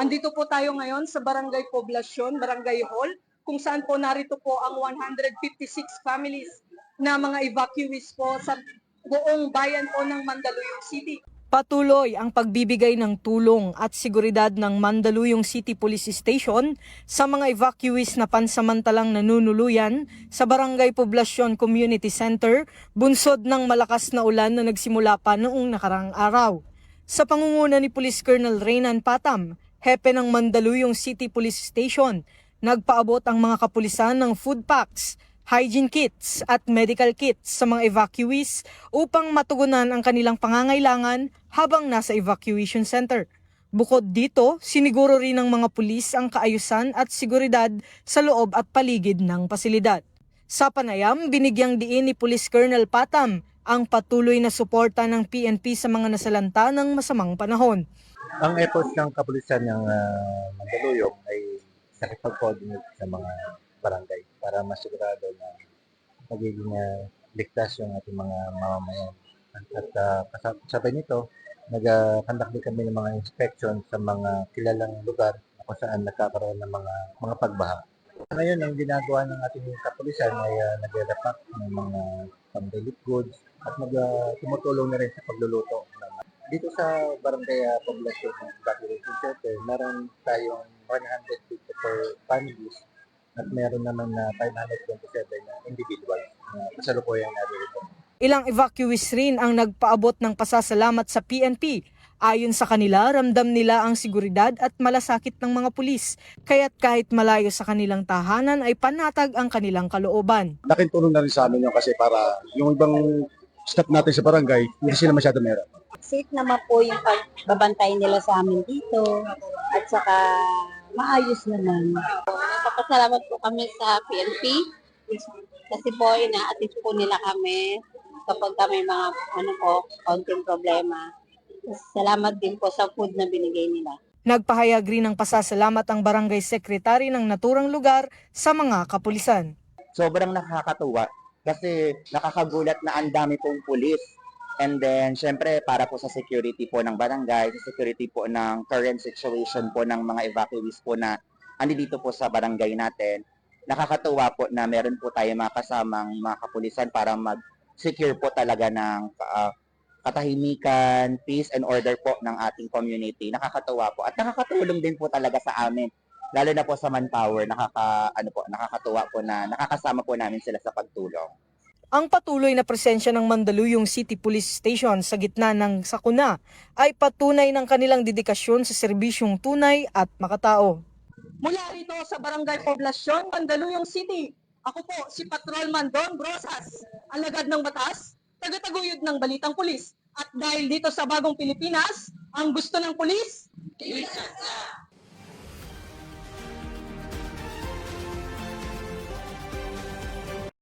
Andito po tayo ngayon sa Barangay Poblasyon, Barangay Hall, kung saan po narito po ang 156 families na mga evacuees po sa buong bayan po ng Mandaluyong City. Patuloy ang pagbibigay ng tulong at seguridad ng Mandaluyong City Police Station sa mga evacuees na pansamantalang nanunuluyan sa Barangay Poblasyon Community Center, bunsod ng malakas na ulan na nagsimula pa noong nakarang araw. Sa pangunguna ni Police Colonel Reynan Patam, hepe ng Mandaluyong City Police Station, nagpaabot ang mga kapulisan ng food packs, hygiene kits at medical kits sa mga evacuees upang matugunan ang kanilang pangangailangan habang nasa evacuation center. Bukod dito, siniguro rin ng mga pulis ang kaayusan at seguridad sa loob at paligid ng pasilidad. Sa panayam, binigyang diin ni Police Colonel Patam ang patuloy na suporta ng PNP sa mga nasalanta ng masamang panahon. Ang efforts ng kapulisan ng Mandaluyong ay nakipag-coordinate sa mga barangay para masigurado na magiging ligtas yung ating mga mamamayan. At kasabay nito, nag-conduct din kami ng mga inspection sa mga kilalang lugar kung saan nagkakaroon ng mga pagbaha. Ngayon, ang ginagawa ng ating kapulisan ay nag-repack ng mga pang-relief goods at tumutulong na rin sa pagluluto. Dito sa Barangay Poblasyon Evacuation Center, meron tayong 154 families at meron naman na 527 na individuals na kasalukuyang narito. Ilang evacuees rin ang nagpaabot ng pasasalamat sa PNP. Ayon sa kanila, ramdam nila ang seguridad at malasakit ng mga pulis. Kaya't kahit malayo sa kanilang tahanan ay panatag ang kanilang kalooban. Laking tulong na rin sa amin yun kasi para yung ibang staff natin sa barangay, hindi sila masyado meron. Safe naman po yung pagbabantay nila sa amin dito at saka maayos naman. Nagpapasalamat po kami sa PNP kasi po ina-assist po nila kami kapag kami mga kaunting problema. Salamat din po sa food na binigay nila. Nagpahayag rin ng pasasalamat ang barangay secretary ng naturang lugar sa mga kapulisan. Sobrang nakakatuwa kasi nakakagulat na ang dami pong pulis. And then, syempre, para po sa security po ng barangay, sa security po ng current situation po ng mga evacuees po na andito po sa barangay natin, nakakatuwa po na meron po tayo mga kasamang mga kapulisan para mag-secure po talaga ng katahimikan, peace and order po ng ating community. Nakakatuwa po. At nakakatulong din po talaga sa amin. Lalo na po sa manpower, nakakatuwa po na nakakasama po namin sila sa pagtulong. Ang patuloy na presensya ng Mandaluyong City Police Station sa gitna ng sakuna ay patunay ng kanilang dedikasyon sa serbisyong tunay at makatao. Mula rito sa Barangay Poblasyon, Mandaluyong City, ako po si Patrolman Don Brosas, alagad ng batas, tagataguyod ng Balitang Pulis. At dahil dito sa Bagong Pilipinas, ang gusto ng pulis,